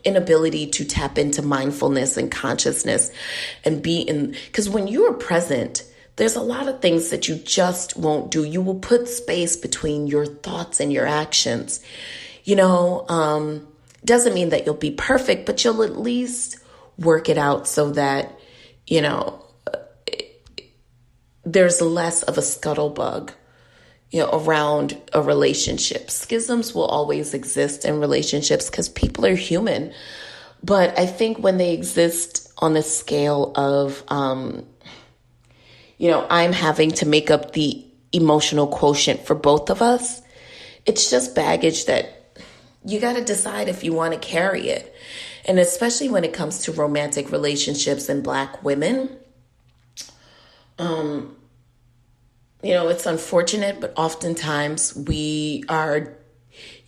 inability to tap into mindfulness and consciousness and be in, because when you are present, there's a lot of things that you just won't do. You will put space between your thoughts and your actions. Doesn't mean that you'll be perfect, but you'll at least work it out so that, there's less of a scuttlebug, around a relationship. Schisms will always exist in relationships because people are human. But I think when they exist on a scale of, I'm having to make up the emotional quotient for both of us, it's just baggage that you got to decide if you want to carry it. And especially when it comes to romantic relationships and Black women, it's unfortunate, but oftentimes we are,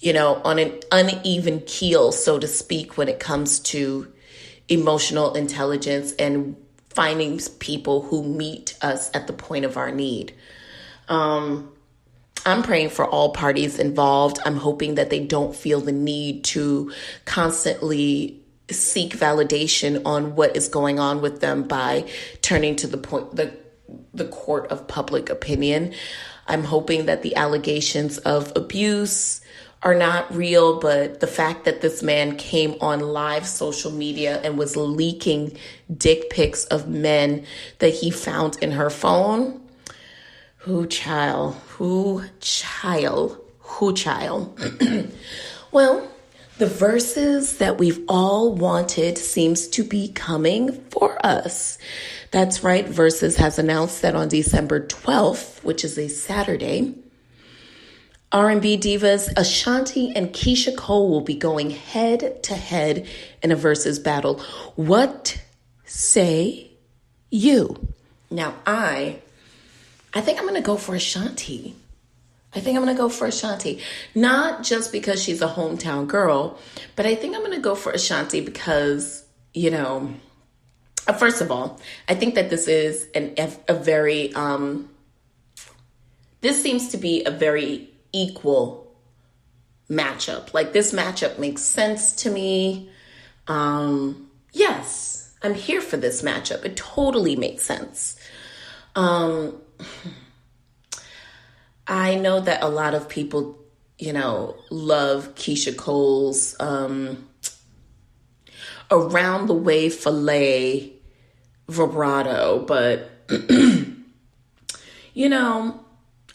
on an uneven keel, so to speak, when it comes to emotional intelligence and finding people who meet us at the point of our need. I'm praying for all parties involved. I'm hoping that they don't feel the need to constantly seek validation on what is going on with them by turning to the court of public opinion. I'm hoping that the allegations of abuse are not real, but the fact that this man came on live social media and was leaking dick pics of men that he found in her phone. Who child? Well, the Verzuz that we've all wanted seems to be coming for us. That's right. Verzuz has announced that on December 12th, which is a Saturday, R&B divas Ashanti and Keisha Cole will be going head to head in a Verzuz battle. What say you? Now, I think I'm going to go for Ashanti. Not just because she's a hometown girl, but I think I'm going to go for Ashanti because, first of all, I think that this is this seems to be a very equal matchup. Like, this matchup makes sense to me. Yes, I'm here for this matchup. It totally makes sense. I know that a lot of people, love Keisha Cole's around the way filet vibrato, but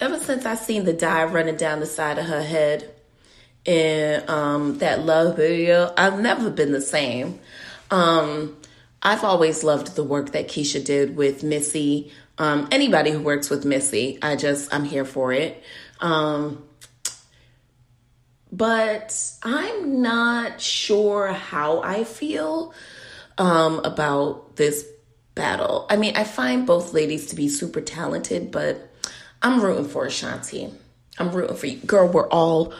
ever since I seen the dye running down the side of her head in that Love video, I've never been the same. I've always loved the work that Keisha did with Missy. Anybody who works with Missy, I'm here for it. But I'm not sure how I feel about this battle. I mean, I find both ladies to be super talented, but I'm rooting for Ashanti. I'm rooting for you. Girl, we're all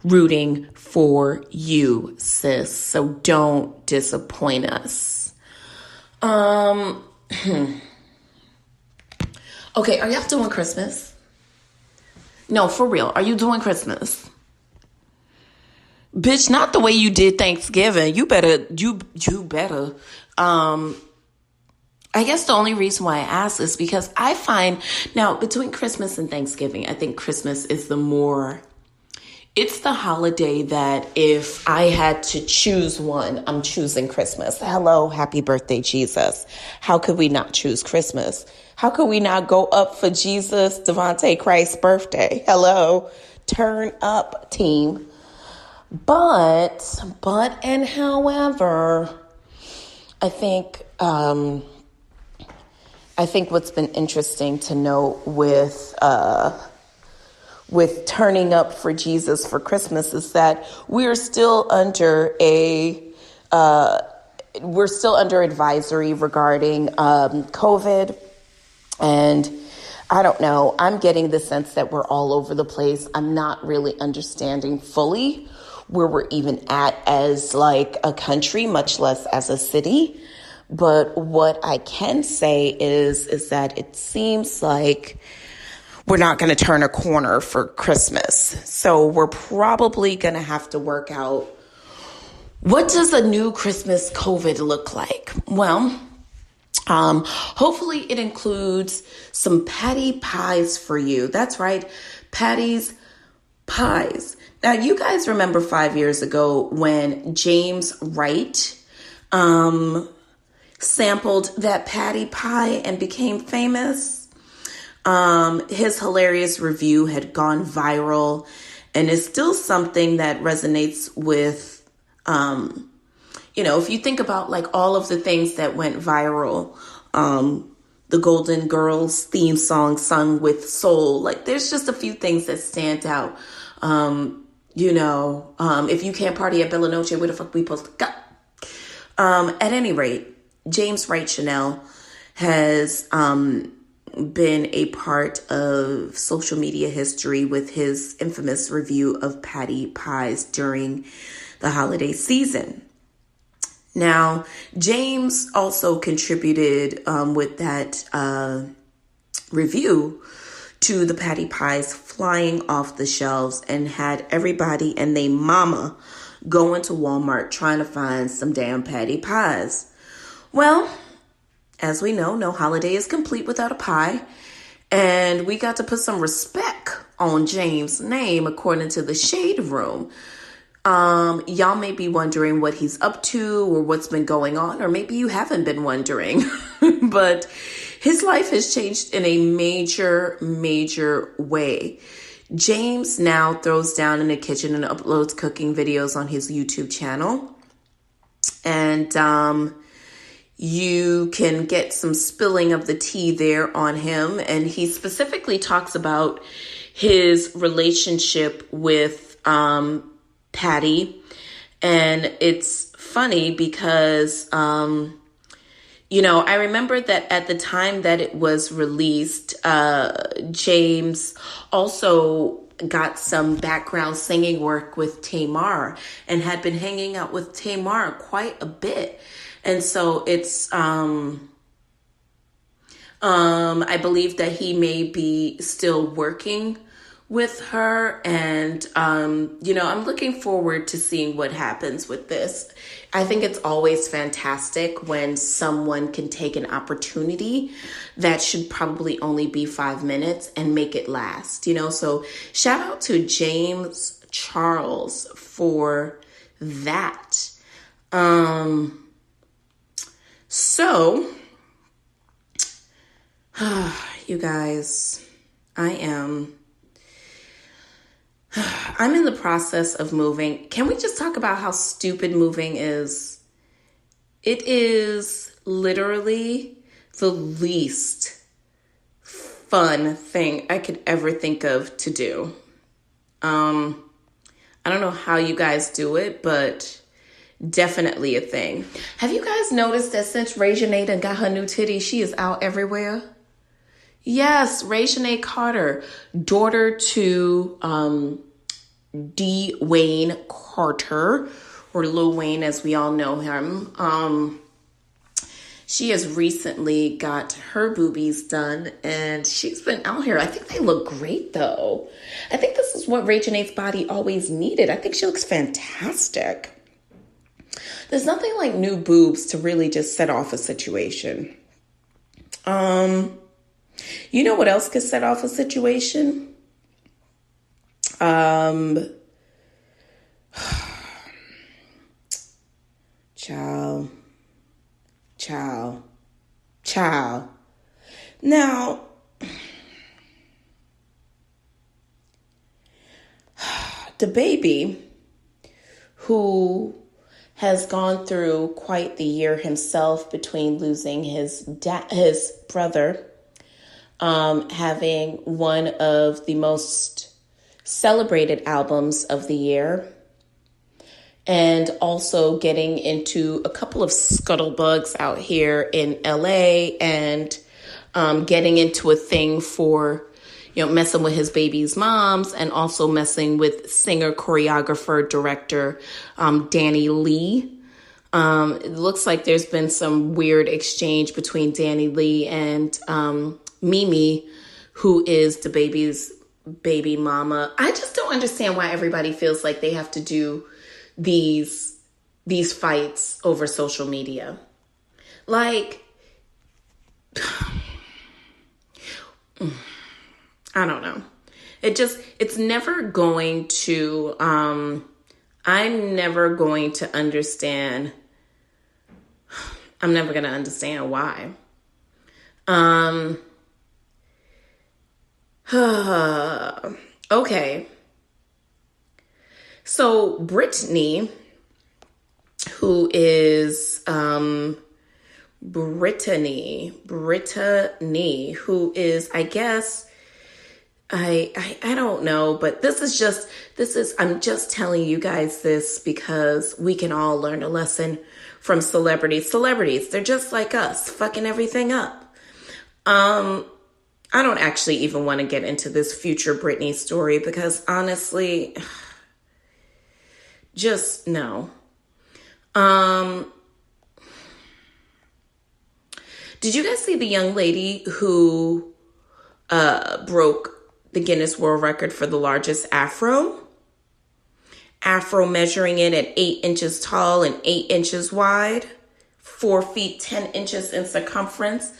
rooting for you, sis. So don't disappoint us. Okay, are y'all doing Christmas? No, for real. Are you doing Christmas? Bitch, not the way you did Thanksgiving. You better. I guess the only reason why I ask is because I find, now, between Christmas and Thanksgiving, I think Christmas is it's the holiday that if I had to choose one, I'm choosing Christmas. Hello, happy birthday, Jesus. How could we not choose Christmas? How could we not go up for Jesus, Devontae Christ's birthday? Hello, turn up, team. But however, I think what's been interesting to note with turning up for Jesus for Christmas is that we're still under advisory regarding COVID. And I don't know, I'm getting the sense that we're all over the place. I'm not really understanding fully where we're even at as like a country, much less as a city. But what I can say is that it seems like we're not going to turn a corner for Christmas. So we're probably going to have to work out What does a new Christmas COVID look like? Well, hopefully it includes some patty pies for you. That's right, Patty's pies. Now, you guys remember 5 years ago when James Wright sampled that patty pie and became famous? His hilarious review had gone viral and is still something that resonates with, if you think about like all of the things that went viral, the Golden Girls theme song sung with soul, like there's just a few things that stand out. If you can't party at Bella Noche, where the fuck we supposed to go? At any rate, James Wright Chanel has been a part of social media history with his infamous review of patty pies during the holiday season. Now, James also contributed with that review to the patty pies flying off the shelves and had everybody and they mama going to Walmart trying to find some damn patty pies. Well, as we know, no holiday is complete without a pie. And we got to put some respect on James' name, according to the Shade Room. Y'all may be wondering what he's up to or what's been going on, or maybe you haven't been wondering. But his life has changed in a major, major way. James now throws down in the kitchen and uploads cooking videos on his YouTube channel. And you can get some spilling of the tea there on him. And he specifically talks about his relationship with Patty. And it's funny because, I remember that at the time that it was released, James also got some background singing work with Tamar and had been hanging out with Tamar quite a bit. And so it's, I believe that he may be still working with her. And, I'm looking forward to seeing what happens with this. I think it's always fantastic when someone can take an opportunity that should probably only be 5 minutes and make it last, So shout out to James Charles for that. So, you guys, I'm in the process of moving. Can we just talk about how stupid moving is? It is literally the least fun thing I could ever think of to do. I don't know how you guys do it, but definitely a thing. Have you guys noticed that since Reginae got her new titty, she is out everywhere? Yes, Reginae Carter, daughter to D. Wayne Carter, or Lil Wayne as we all know him. She has recently got her boobies done and she's been out here. I think they look great though. I think this is what Reginae's body always needed. I think she looks fantastic. There's nothing like new boobs to really just set off a situation. You know what else could set off a situation? Child. Now, the baby who has gone through quite the year himself between losing his brother, having one of the most celebrated albums of the year, and also getting into a couple of scuttlebugs out here in LA and getting into a thing for, messing with his baby's moms and also messing with singer, choreographer, director Danny Lee. It looks like there's been some weird exchange between Danny Lee and Mimi, who is the baby's baby mama. I just don't understand why everybody feels like they have to do these these fights over social media. Like, I don't know. It's never going to, I'm never going to understand. I'm never going to understand why. Okay. So Brittany, who is, Brittany, who is, I guess, I don't know, but I'm just telling you guys this because we can all learn a lesson from celebrities. Celebrities, they're just like us, fucking everything up. I don't actually even want to get into this future Britney story because honestly, just no. Did you guys see the young lady who broke the Guinness World Record for the largest afro? Afro measuring it at 8 inches tall and 8 inches wide, 4 feet 10 inches in circumference.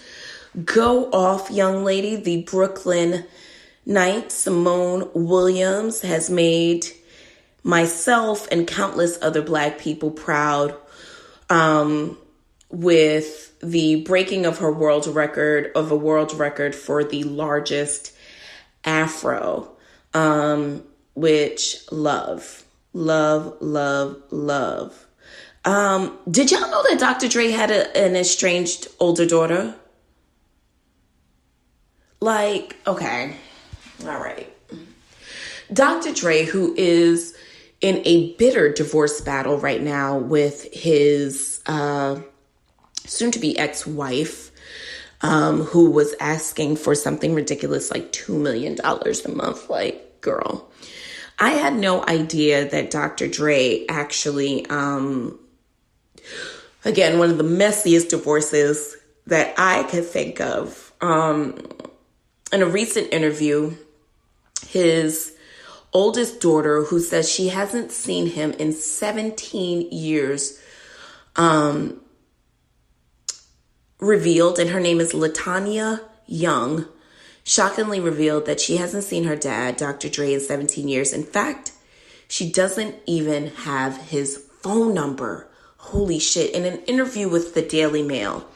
Go off, young lady. The Brooklyn Knight, Simone Williams, has made myself and countless other Black people proud with the breaking of her world record, of a world record for the largest afro, which love. Did y'all know that Dr. Dre had an estranged older daughter? Like, okay, all right. Dr. Dre, who is in a bitter divorce battle right now with his soon-to-be ex-wife, who was asking for something ridiculous like $2 million a month. Like, girl, I had no idea that Dr. Dre actually, again, one of the messiest divorces that I could think of. In a recent interview, his oldest daughter, who says she hasn't seen him in 17 years, revealed, and her name is LaTayna Young, shockingly revealed that she hasn't seen her dad, Dr. Dre, in 17 years. In fact, she doesn't even have his phone number. Holy shit. In an interview with the Daily Mail,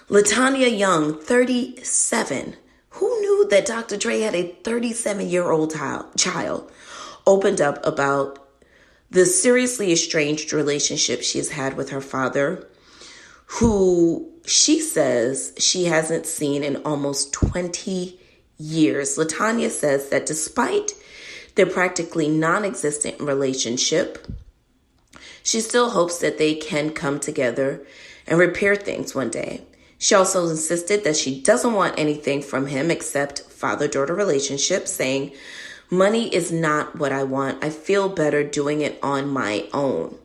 LaTayna Young, 37, who knew that Dr. Dre had a 37-year-old child, opened up about the seriously estranged relationship she has had with her father, who she says she hasn't seen in almost 20 years. LaTayna says that despite their practically non-existent relationship, she still hopes that they can come together and repair things one day. She also insisted that she doesn't want anything from him except father-daughter relationship, saying, "Money is not what I want. I feel better doing it on my own."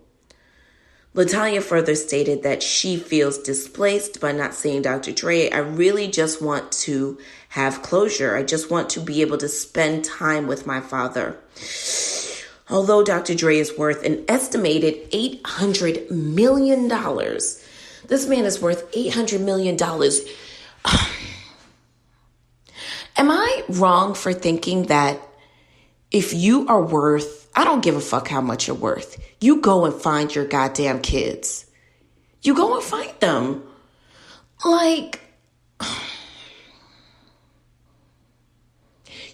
LaTayna further stated that she feels displaced by not seeing Dr. Dre. "I really just want to have closure. I just want to be able to spend time with my father." Although Dr. Dre is worth an estimated $800 million, this man is worth $800 million. Am I wrong for thinking that if you are worth, I don't give a fuck how much you're worth, you go and find your goddamn kids. You go and find them. Like,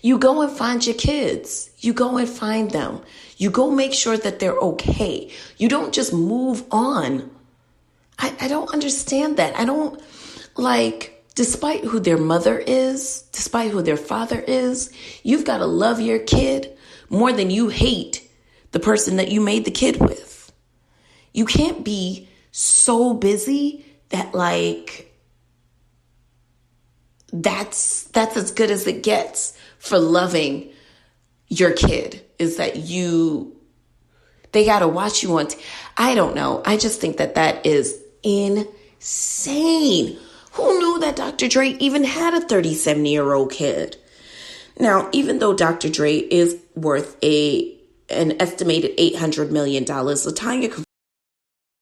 you go and find your kids. You go and find them. You go make sure that they're okay. You don't just move on. I don't understand that. I don't, like, despite who their mother is, despite who their father is, you've got to love your kid more than you hate the person that you made the kid with. You can't be so busy that, like, that's as good as it gets for loving your kid, is that they got to watch you on I don't know. I just think that is insane. Who knew that Dr. Dre even had a 37-year-old kid? Now, even though Dr. Dre is worth an estimated $800 million, LaTayna